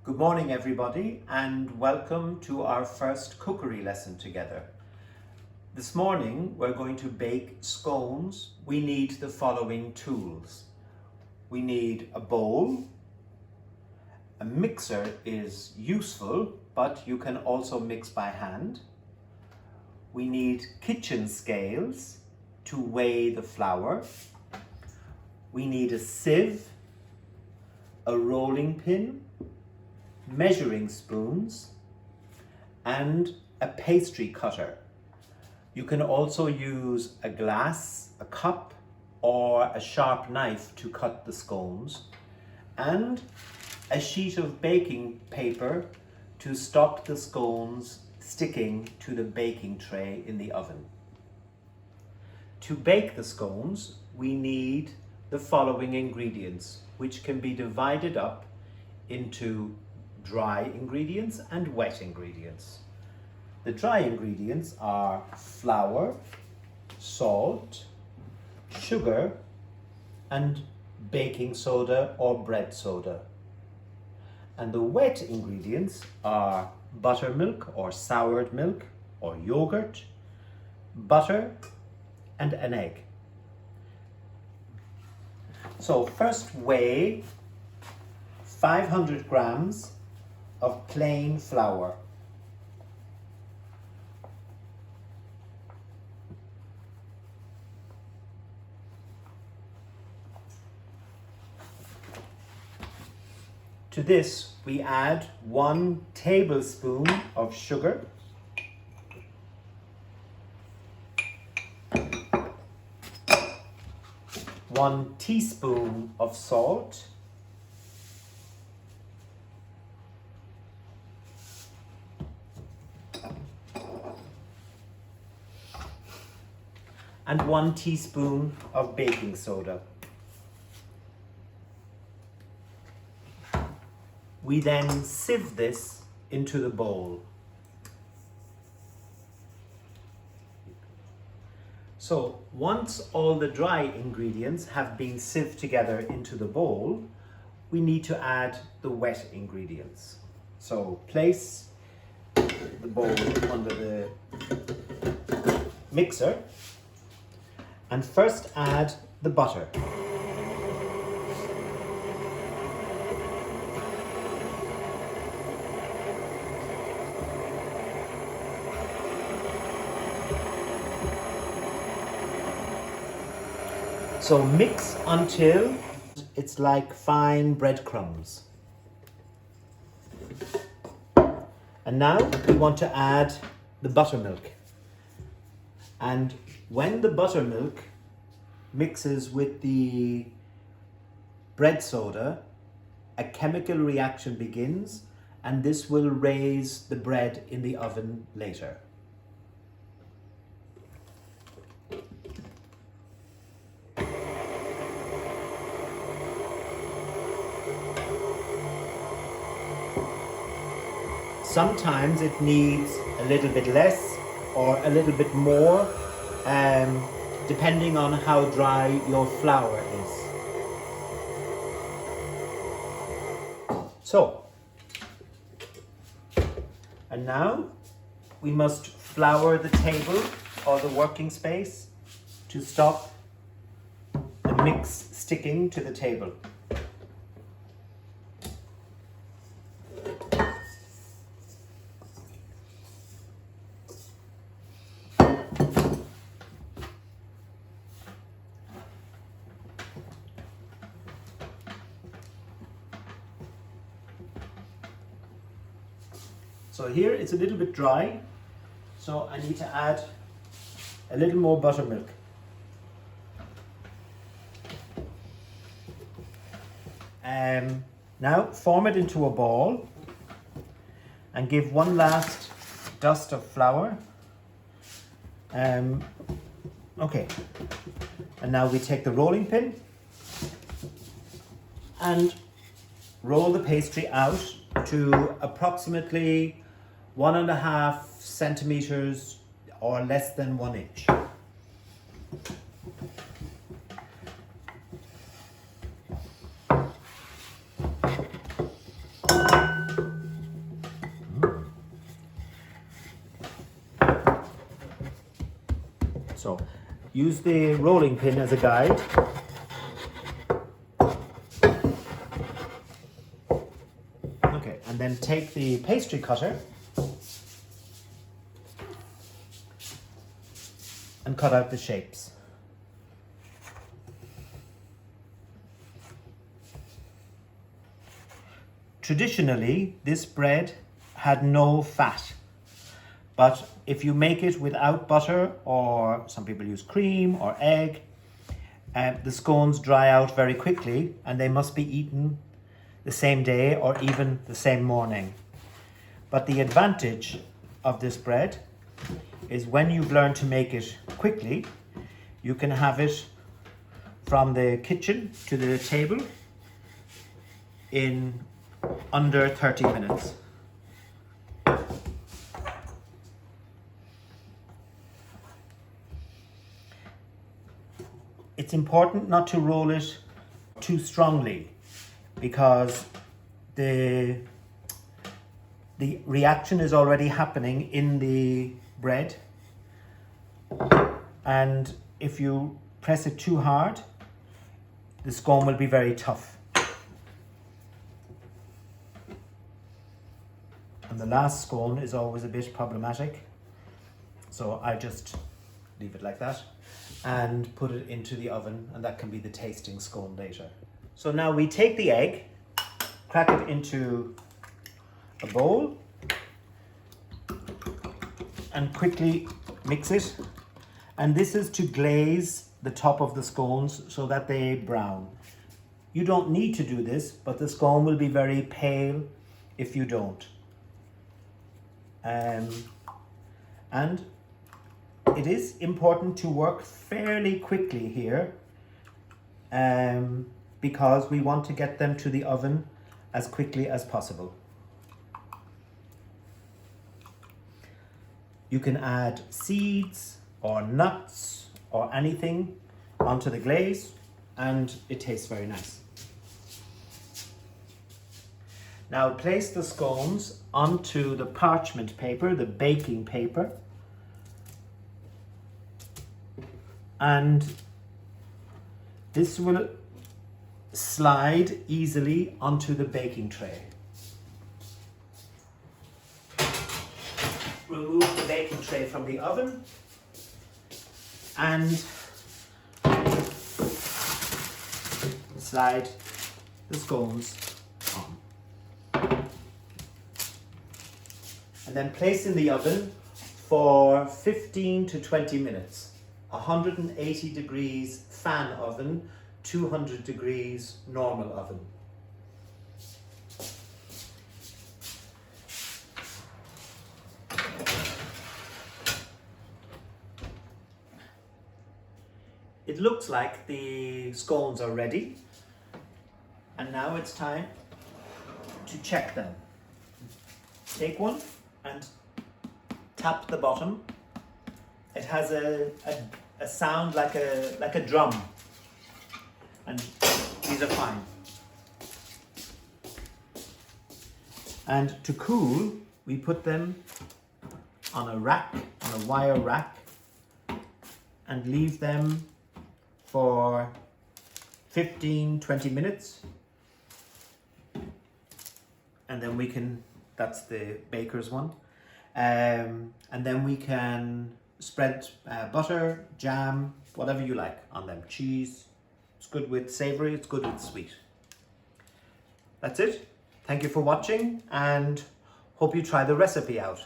Good morning everybody and welcome to our first cookery lesson together. This morning we're going to bake scones. We need the following tools. We need a bowl. A mixer is useful, but you can also mix by hand. We need kitchen scales to weigh the flour. We need a sieve, a rolling pin, measuring spoons, and a pastry cutter. You can also use a glass, a cup, or a sharp knife to cut the scones, and a sheet of baking paper to stop the scones sticking to the baking tray in the oven. To bake the scones, we need the following ingredients, which can be divided up into dry ingredients and wet ingredients. The dry ingredients are flour, salt, sugar, and baking soda or bread soda. And the wet ingredients are buttermilk or soured milk or yogurt, butter, and an egg. So first weigh 500 grams of plain flour. To this we add 1 tablespoon of sugar, 1 teaspoon of salt, and 1 teaspoon of baking soda. We then sieve this into the bowl. So once all the dry ingredients have been sieved together into the bowl, we need to add the wet ingredients. So place the bowl under the mixer and first add the butter. So mix until it's like fine breadcrumbs. And now we want to add the buttermilk. And when the buttermilk mixes with the bread soda, a chemical reaction begins, and this will raise the bread in the oven later. Sometimes it needs a little bit less or a little bit more, depending on how dry your flour is. So, and now we must flour the table or the working space to stop the mix sticking to the table. So here it's a little bit dry, so I need to add a little more buttermilk. Now form it into a ball and give one last dust of flour. Okay, and now we take the rolling pin and roll the pastry out to approximately 1.5 centimeters or less than 1 inch. So use the rolling pin as a guide. Okay, and then take the pastry cutter and cut out the shapes. Traditionally, this bread had no fat, but if you make it without butter, or some people use cream or egg, the scones dry out very quickly and they must be eaten the same day or even the same morning. But the advantage of this bread is when you've learned to make it quickly, you can have it from the kitchen to the table in under 30 minutes. It's important not to roll it too strongly because the reaction is already happening in the bread, and if you press it too hard, the scone will be very tough. And the last scone is always a bit problematic, so I just leave it like that and put it into the oven, and that can be the tasting scone later. So now we take the egg, crack it into a bowl and quickly mix it, and this is to glaze the top of the scones so that they brown. You don't need to do this, but the scone will be very pale if you don't. And it is important to work fairly quickly here because we want to get them to the oven as quickly as possible. You can add seeds or nuts or anything onto the glaze and it tastes very nice. Now place the scones onto the parchment paper, the baking paper, and this will slide easily onto the baking tray. Remove the baking tray from the oven and slide the scones on. And then place in the oven for 15 to 20 minutes. 180 degrees fan oven, 200 degrees normal oven. It looks like the scones are ready, and now it's time to check them. Take one and tap the bottom. It has a sound like a drum, and these are fine. And to cool, we put them on a rack, on a wire rack, and leave them for 15-20 minutes, and then we can, that's the baker's one, and then we can spread butter, jam, whatever you like on them, cheese. It's good with savory, it's good with sweet. That's it. Thank you for watching and hope you try the recipe out.